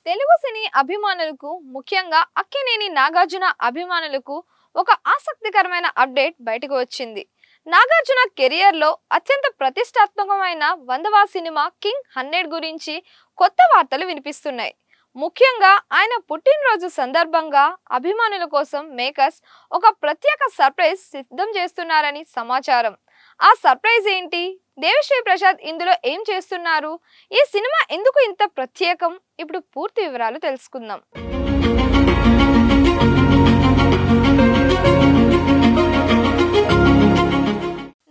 తెలుగు సినీ అభిమానులకు ముఖ్యంగా అక్కినేని నాగార్జున అభిమానులకు ఒక ఆసక్తికరమైన అప్డేట్ బయటకు వచ్చింది. నాగార్జున కెరియర్లో అత్యంత ప్రతిష్టాత్మకమైన 100వ సినిమా కింగ్ 100 గురించి కొత్త వార్తలు వినిపిస్తున్నాయి. ముఖ్యంగా ఆయన పుట్టినరోజు సందర్భంగా అభిమానుల కోసం మేకర్స్ ఒక ప్రత్యేక సర్ప్రైజ్ సిద్ధం చేస్తున్నారని సమాచారం. ఆ సర్ప్రైజ్ ఏంటి? దేవిశ్రీ ప్రసాద్ ఇందులో ఏం చేస్తున్నారు? ఈ సినిమా ఎందుకు ఇంత ప్రత్యేకం? ఇప్పుడు పూర్తి వివరాలు తెలుసుకుందాం.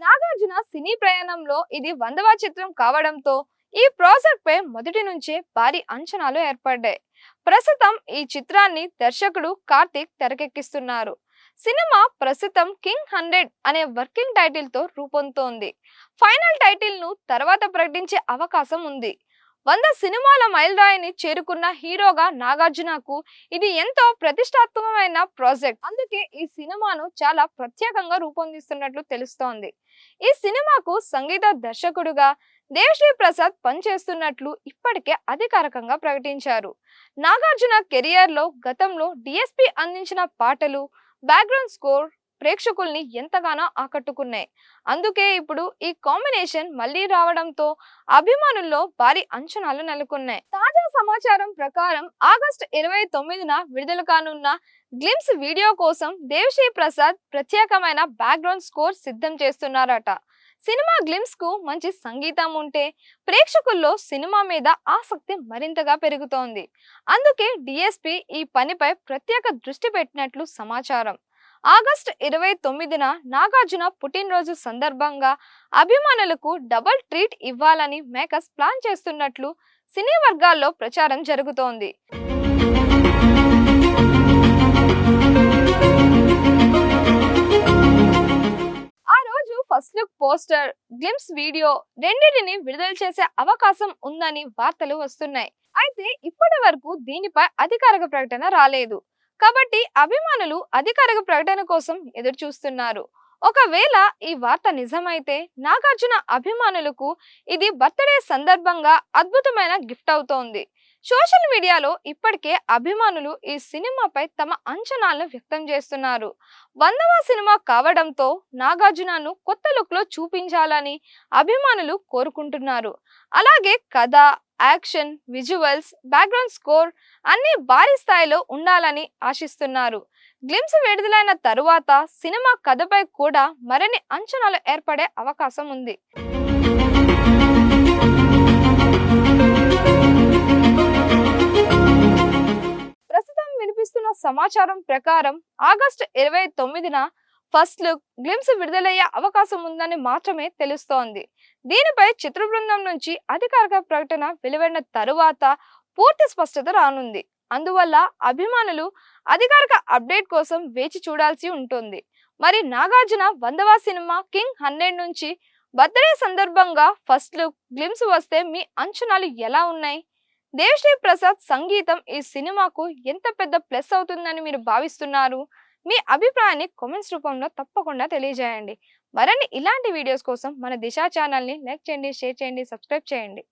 నాగార్జున సినీ ప్రయాణంలో ఇది 100వ చిత్రం కావడంతో ఈ ప్రాజెక్ట్ పై మొదటి నుంచే భారీ అంచనాలు ఏర్పడ్డాయి. ప్రస్తుతం ఈ చిత్రాన్ని దర్శకుడు కార్తిక్ తెరకెక్కిస్తున్నారు. సినిమా ప్రస్తుతం కింగ్ 100 అనే వర్కింగ్ టైటిల్ తో రూపొందుతోంది. ఫైనల్ టైటిల్ ను తర్వాత ప్రకటించే అవకాశం ఉంది. 100 సినిమాల మైలురాయిని చేరుకున్న హీరోగా నాగార్జునకు ఇది ఎంతో ప్రతిష్టాత్మకమైన ప్రాజెక్ట్. అందుకే ఈ సినిమాను చాలా ప్రత్యేకంగా రూపొందిస్తున్నట్లు తెలుస్తోంది. ఈ సినిమాకు సంగీత దర్శకుడుగా దేవిశ్రీ ప్రసాద్ పనిచేస్తున్నట్లు ఇప్పటికే అధికారికంగా ప్రకటించారు. నాగార్జున కెరియర్ లో గతంలో డిఎస్పి అందించిన పాటలు, బ్యాక్గ్రౌండ్ స్కోర్ ప్రేక్షకుల్ని ఎంతగానో ఆకట్టుకున్నాయి. అందుకే ఇప్పుడు ఈ కాంబినేషన్ మళ్ళీ రావడంతో అభిమానుల్లో భారీ అంచనాలు నెలకొన్నాయి. తాజా సమాచారం ప్రకారం ఆగస్టు 29న విడుదల కానున్న గ్లిమ్స్ వీడియో కోసం దేవిశ్రీ ప్రసాద్ ప్రత్యేకమైన బ్యాక్గ్రౌండ్ స్కోర్ సిద్ధం చేస్తున్నారట. సినిమా గ్లిమ్స్ కు మంచి సంగీతం ఉంటే ప్రేక్షకుల్లో సినిమా మీద ఆసక్తి మరింతగా పెరుగుతోంది. అందుకే డిఎస్పి ఈ పనిపై ప్రత్యేక దృష్టి పెట్టినట్లు సమాచారం. ఆగస్టు 29న నాగార్జున పుట్టినరోజు సందర్భంగా అభిమానులకు డబుల్ ట్రీట్ ఇవ్వాలని మేకర్స్ ప్లాన్ చేస్తున్నట్లు సినీ వర్గాల్లో ప్రచారం జరుగుతోంది. ఆ రోజు first look poster, glimpse video రెండింటిని విడుదల చేసే అవకాశం ఉందని వార్తలు వస్తున్నాయి. అయితే ఇప్పటి వరకు దీనిపై అధికారిక ప్రకటన రాలేదు. కాబట్టి అభిమానులు అధికారిక ప్రకటన కోసం ఎదురు చూస్తున్నారు. ఒకవేళ ఈ వార్త నిజమైతే నాగార్జున అభిమానులకు ఇది బర్త్డే సందర్భంగా అద్భుతమైన గిఫ్ట్ అవుతోంది. సోషల్ మీడియాలో ఇప్పటికే అభిమానులు ఈ సినిమాపై తమ అంచనాలను వ్యక్తం చేస్తున్నారు. 100వ సినిమా కావడంతో నాగార్జునను కొత్త లుక్ లో చూపించాలని అభిమానులు కోరుకుంటున్నారు. అలాగే కథ, యాక్షన్, విజువల్స్, బ్యాక్గ్రౌండ్ స్కోర్ అన్ని భారీ స్థాయిలో ఉండాలని ఆశిస్తున్నారు. గ్లిమ్స్ విడుదలైన తరువాత సినిమా కథపై కూడా మరిన్ని అంచనాలు ఏర్పడే అవకాశం ఉంది. ప్రస్తుతం వినిపిస్తున్న సమాచారం ప్రకారం ఆగస్టు 29న ఫస్ట్ లుక్, గ్లిమ్స్ విడుదలయ్యే అవకాశం ఉందని మాత్రమే తెలుస్తోంది. దీనిపై చిత్ర బృందం నుంచి అధికారిక ప్రకటన వెలువడిన తరువాత పూర్తి స్పష్టత రానుంది. అందువల్ల అభిమానులు అధికారిక అప్డేట్ కోసం వేచి చూడాల్సి ఉంటుంది. మరి నాగార్జున 100వ సినిమా కింగ్ 100 నుంచి బర్త్డే సందర్భంగా ఫస్ట్ లుక్, గ్లిమ్స్ వస్తే మీ అంచనాలు ఎలా ఉన్నాయి? దేవిశ్రీ ప్రసాద్ సంగీతం ఈ సినిమాకు ఎంత పెద్ద ప్లస్ అవుతుందని మీరు భావిస్తున్నారు? మీ అభిప్రాయాన్ని కామెంట్స్ రూపంలో తప్పకుండా తెలియజేయండి. మరిన్ని ఇలాంటి వీడియోస్ కోసం మన దిశ ఛానల్ని లైక్ చేయండి, షేర్ చేయండి, సబ్స్క్రైబ్ చేయండి.